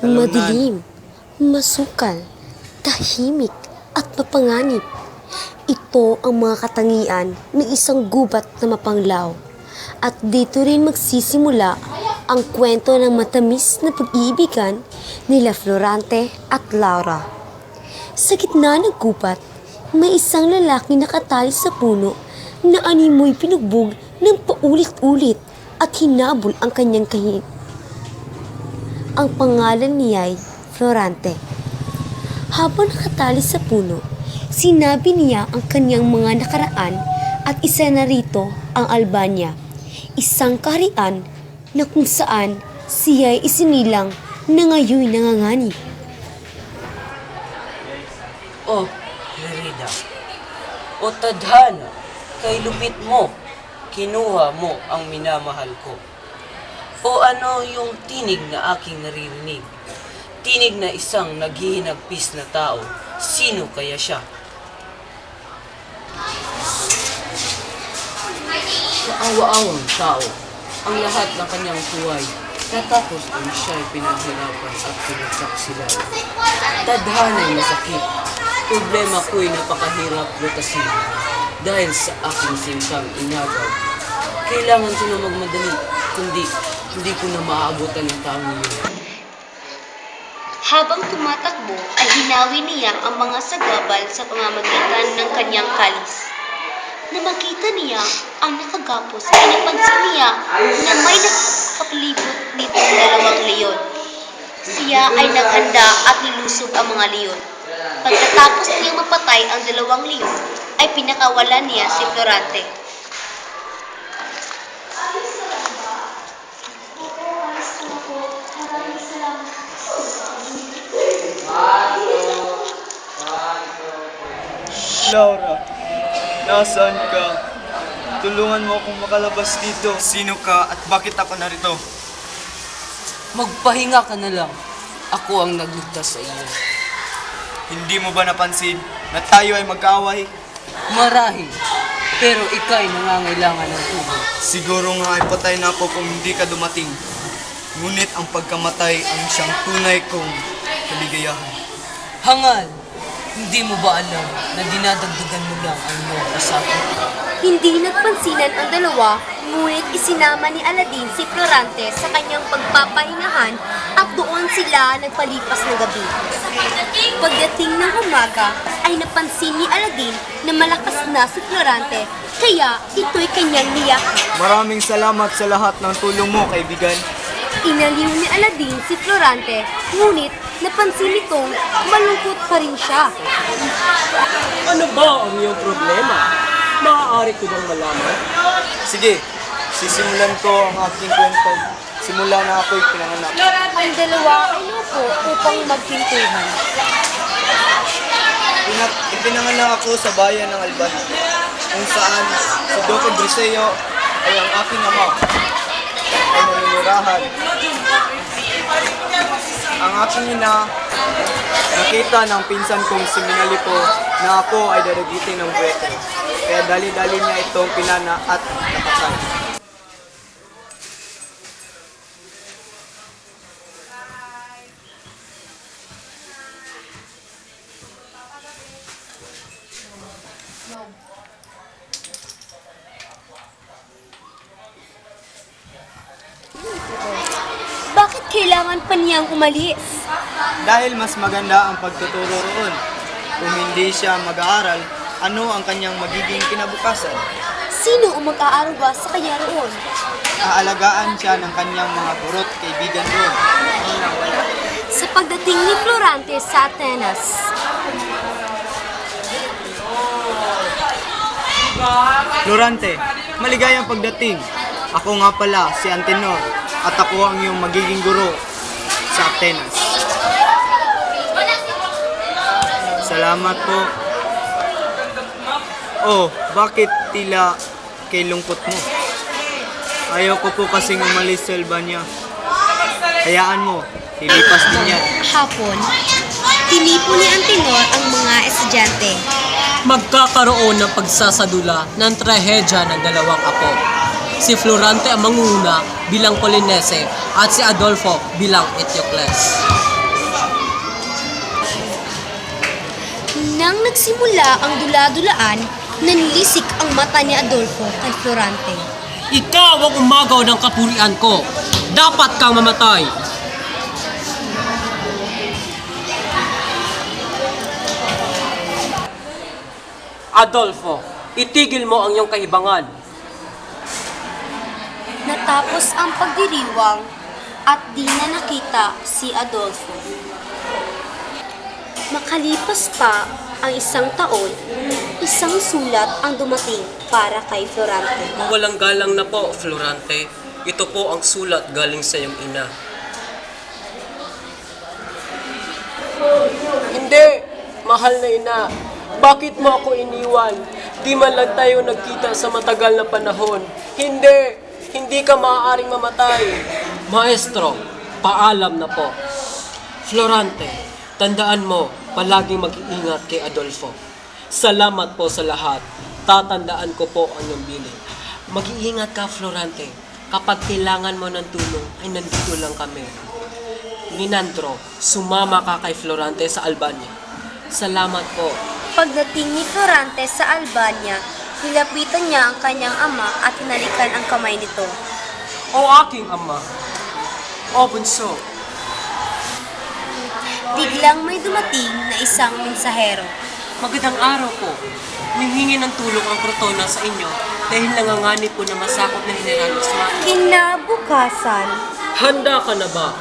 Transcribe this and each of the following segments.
Madilim, masukal, tahimik at mapanganib. Ito ang mga katangian ng isang gubat na mapanglaw. At dito rin magsisimula ang kwento ng matamis na pag-iibigan nila Florante at Laura. Sa gitna ng gubat, may isang lalaki nakatali sa puno na animoy pinugbog ng paulit-ulit at hinabol ang kanyang kahit. Ang pangalan niya ay Florante. Habang nakatali sa puno, sinabi niya ang kanyang mga nakaraan at isa na rito ang Albania, isang kaharian na kung saan siya ay isinilang na ngayon nanganganib. O, Merida, o tadhana, kay lupit mo, kinuha mo ang minamahal ko. O ano yung tinig na aking naririnig? Tinig na isang naghihinagpis na tao. Sino kaya siya? Maawa-awang tao, ang lahat ng kanyang buhay, natapos kung siya'y pinaghirapan at pinagsaksilan. Tadhana'y masakit. Problema ko'y napakahirap lutasin. Dahil sa aking sinsang inagaw, kailangan ko na magmadali, kundi hindi ko na maaabutan ng taong yun. Habang tumatakbo ay hinawi niya ang mga sagabal sa pamamagitan ng kanyang kalis. Na makita niya ang nakagapos ay napansin niya na may nakapalibot dito ng dalawang leyon. Siya ay naghanda at nilusob ang mga leyon. Pagkatapos niyang mapatay ang dalawang leyon, ay pinakawalan niya si Florante. Laura, nasaan ka? Tulungan mo akong makalabas dito. Sino ka at bakit ako narito? Magpahinga ka na lang. Ako ang nagligtas sa iyo. Hindi mo ba napansin na tayo ay mag-away? Marahil, pero ika'y nangangailangan ng tulong. Siguro nga ay patay na ako kung hindi ka dumating. Ngunit ang pagkamatay ang siyang tunay kong kaligayahan. Hangal! Hindi mo ba alam na dinadagdagan mo lang ang iyong kasama? Hindi nagpansinan ang dalawa, ngunit isinama ni Aladdin si Florante sa kanyang pagpapahingahan at doon sila nagpalipas ng gabi. Pagdating ng umaga, ay napansin ni Aladdin na malakas na si Florante, kaya ito'y kanyang niyakan. Maraming salamat sa lahat ng tulong mo, kaibigan. Inaliw ni Aladdin si Florante, ngunit napansin nitong malungkot pa rin siya. Ano ba ang iyong problema? Maaari ko bang malaman? Sige, sisimulan ko ang aking kwento. Simula na ako'y pinanganak. Ang dalawa ay lupo upang magpintuhan. Ipinanganak ako sa bayan ng Albania, kung saan si Doco Briseo ay ang aking ama ay naninirahan. Ang aking ina nakita ng pinsan kong si Minalipo na ako ay daragitin ng buwete. Kaya dali-dali niya itong pinana at nakasal. Bakit kailangan pa niyang umalis? Dahil mas maganda ang pagtuturo roon. Kung hindi siya mag-aaral, ano ang kanyang magiging kinabukasan? Sino ang mag-aaruga sa kanya roon? Aalagaan siya ng kanyang mga burot kaibigan roon. Sa pagdating ni Florante sa Atenas, Florante, maligayang pagdating. Ako nga pala si Antenor at ako ang iyong magiging guro sa Atenas. Salamat po. Oh, bakit tila kay lungkot mo? Ayaw ko po kasing umalis sa Albania. Hayaan mo, lilipas din yan. hapon, tinipo ni Antenor ang mga estudyante. Magkakaroon ng pagsasadula ng trahedya ng dalawang apo. Si Florante ang manguna bilang Polinese at si Adolfo bilang Eteocles. Nang nagsimula ang dula-dulaan, nanlisik ang mata ni Adolfo kay Florante. Ikaw ang umagaw ng kapurian ko. Dapat kang mamatay. Adolfo, itigil mo ang iyong kahibangan. Natapos ang pagdiriwang at di na nakita si Adolfo. Makalipas pa ang isang taon, isang sulat ang dumating para kay Florante. Walang galang na po, Florante. Ito po ang sulat galing sa iyong ina. Hindi! Mahal na ina, bakit mo ako iniwan? Di man lang tayo nagkita sa matagal na panahon. Hindi! Hindi ka maaaring mamatay. Maestro, paalam na po. Florante, tandaan mo, palaging mag-iingat kay Adolfo. Salamat po sa lahat. Tatandaan ko po ang iyong bilin. Mag-iingat ka, Florante. Kapag kailangan mo ng tulong, ay nandito lang kami. Ninandro, sumama ka kay Florante sa Albania. Salamat po. Pagdating ni Florante sa Albania, nilapitan niya ang kanyang ama at hinalikan ang kamay nito. O aking ama, o bunso, Biglang may dumating na isang mensahero. magandang araw po. Humihingi ng tulong ang Crotona sa inyo dahil nanganganib po na masakop ng General Osman. Kinabukasan, Handa ka na ba?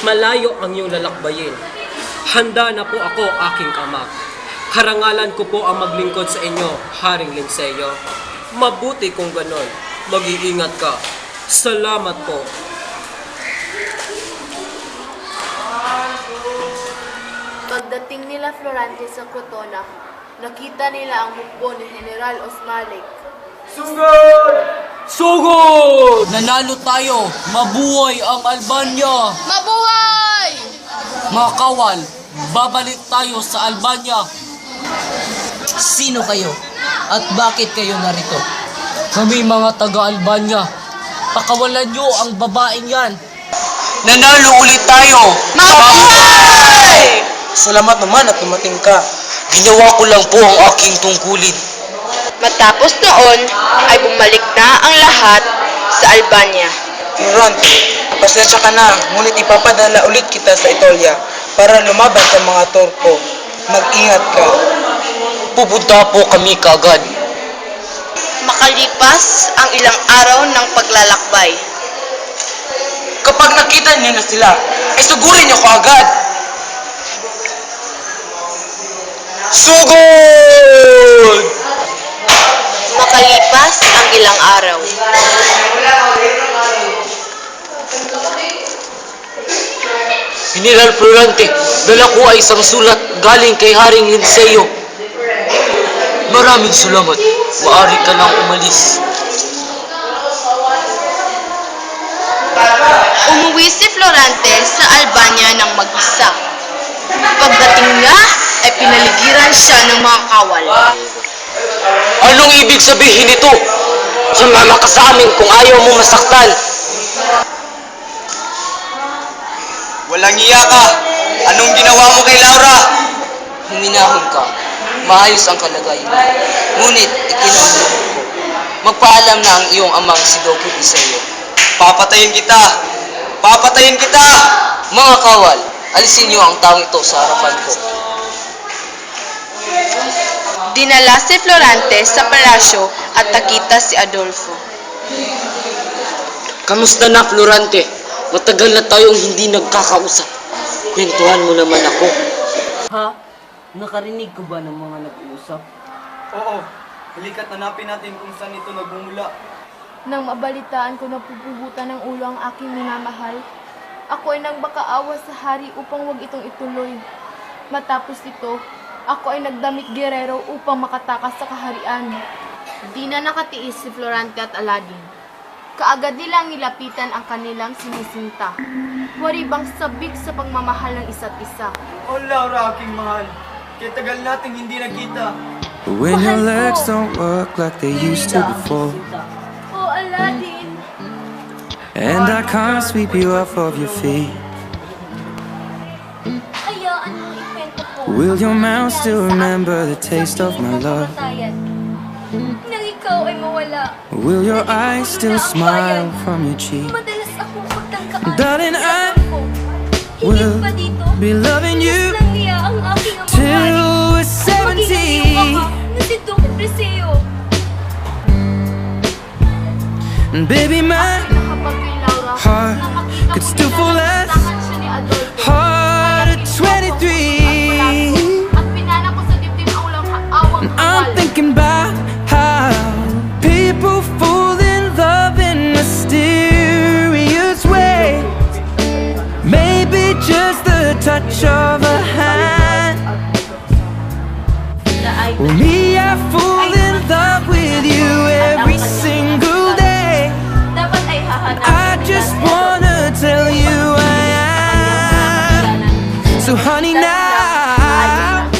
Malayo ang iyong lalakbayin. Handa na po ako, aking ama. Karangalan ko po ang maglingkod sa inyo, Haring Linceo. Mabuti kung ganon. Mag-iingat ka. Salamat po. Pagdating nila Florante sa Crotona, nakita nila ang hukbo ni General Osmalik. Sugod! Nanalo tayo! Mabuhay ang Albania! Mabuhay! Mga kawal, babalik tayo sa Albania. Sino kayo? At bakit kayo narito? Kami mga taga-Albania. Pakawalan nyo ang babaeng yan. Nanalo ulit tayo! Mabuhay! Salamat naman at dumating ka. Ginawa ko lang po ang aking tungkulin. Matapos noon ay bumalik na ang lahat sa Albania. Florante, pasensya ka na, ngunit ipapadala ulit kita sa Itolia para lumaban sa mga Turko. Mag-ingat ka. Pupunta po kami kaagad. Makalipas ang ilang araw ng paglalakbay. Kapag nakita niyo na sila, ay sugurin niyo ko agad. Sugod! Makalipas ang ilang araw. General Florante, dala ko ay isang sulat galing kay Haring Linceo. Maraming salamat. Maaari ka nang umalis. Umuwi si Florante sa Albania ng mag-isa. Pagdating niya, ay pinaligiran siya ng mga kawal. Anong ibig sabihin nito? Sumama ka sa amin kung ayaw mo masaktan. Walang iya ka. Anong ginawa mo kay Laura? Huminahon ka. Maayos ang kalagayan. Ngunit ikinaulo ko. Magpaalam na ang iyong amang si Doku Iseo. Papatayin kita! Papatayin kita! Mga kawal, alisin niyo ang taong ito sa harapan ko. Dinala si Florante sa palasyo at nakita si Adolfo. Kamusta na, Florante? Matagal na tayong hindi nagkakausap. Kwentuhan mo naman ako. Ha? Nakarinig ko ba ng mga nag-uusap? Oo. Halika't hanapin natin kung saan ito nagmumula. Nang mabalitaan ko na pupugutan ng ulo ang aking minamahal, ako ay nagbakaawa sa hari upang wag itong ituloy. Matapos ito, ako ay nagdamit gerero upang makatakas sa kaharian. Di na nakatiis si Florante at Aladdin. Kaagad nilang nilapitan ang kanilang sinisinta. Wari bang sabik sa pagmamahal ng isa't isa. Oh Laura, aking mahal. Kaya tagal nating hindi nakita. When your legs don't work like they used to before, Oh, Aladdin! and I can't sweep you off of your feet. Hayaan mo ikwento ko. Will your mouth still remember the taste of my love? Nang ikaw ay mawala. Will your eyes still smile from your cheek? Madalas akong pagtangkaan. Darling, I Hindi will pa dito. be loving you Lang niya ang aking till amahan. we're 70. Na si Doc Preseo. And baby, my Kapag kay Laura, heart nakakita could ko still na fall less. nalantangan siya ni Adolfo. Heart at 23. At pinana ko sa dibdib ang walang awang I'm kapal. thinking about how people fall in love in mysterious ways. Maybe just the touch of a hand. Well, me, I fall in love with you every single day. Dapat ay hahanapin I just wanna tell you I am. So honey, now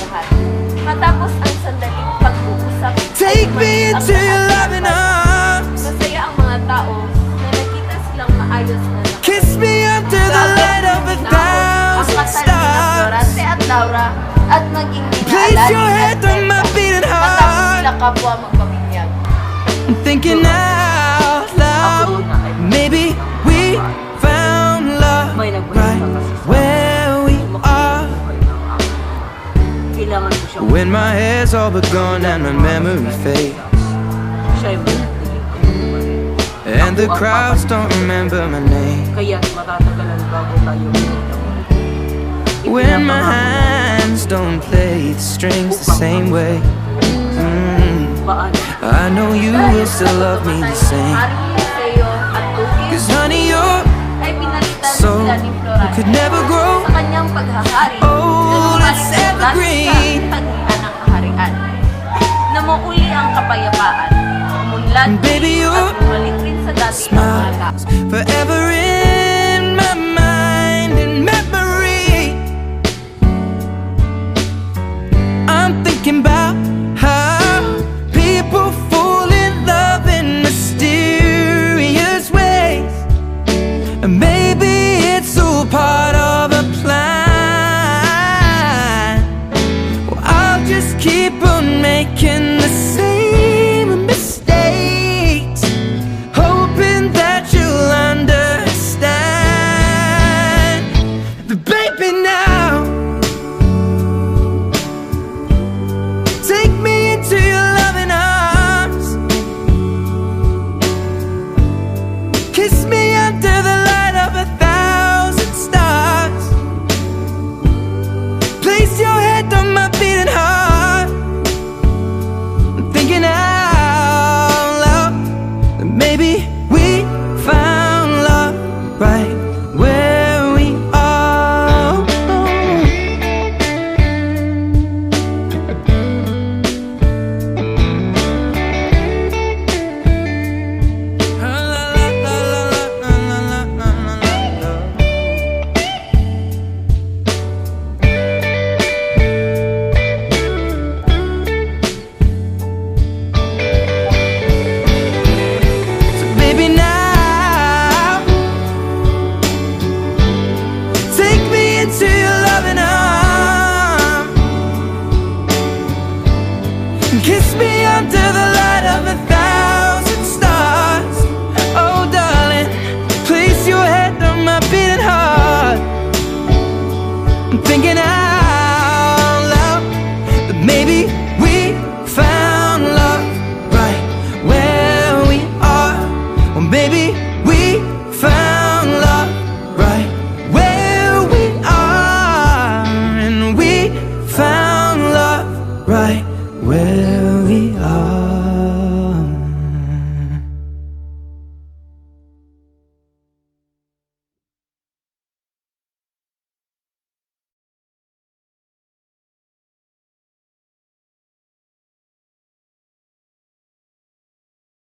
matapos ang sandaling pag-uusap, take me into your loving arms. masaya ang mga tao na nakita silang maayos na Kiss me under the light of a thousand stars. Florante at Laura at maging Place your head on my beating matapos heart. sila kapwa magpabinyag. I'm thinking out loud. Maybe we found love right where we are. Kailangan ko siyang When my hair's all but gone and my memory fades, siya ay and the crowds don't remember my name. kaya matatagalan bago tayo When my hands don't play the strings the same way, paano I know you will still love me the same. Haring Preseo at Duque 'Cause honey, you're ay pinalitan so sila ni Florante. could never grow Sa kanyang paghahari, old, it's evergreen. tagian ng kaharian. Na mauli ang kapayapaan, umunlad And baby, your at bumalik rin sa dati ang mga smiles forever in my mind and memory. I'm thinking about how people fall in love in mysterious ways. And maybe it's all part of a plan. Well, I'll just keep on making the same mistakes, hoping that you'll understand. But baby, now take me into your loving arms. Kiss me under the light of a thousand stars. Place your head on my beating heart. I'm thinking out loud that maybe we found love right where we are. So baby, now take me into your loving arms. Kiss me under the light of a thousand stars. Oh darling, place your head on my beating heart. I'm thinking out loud that maybe we found love right where we are. Or maybe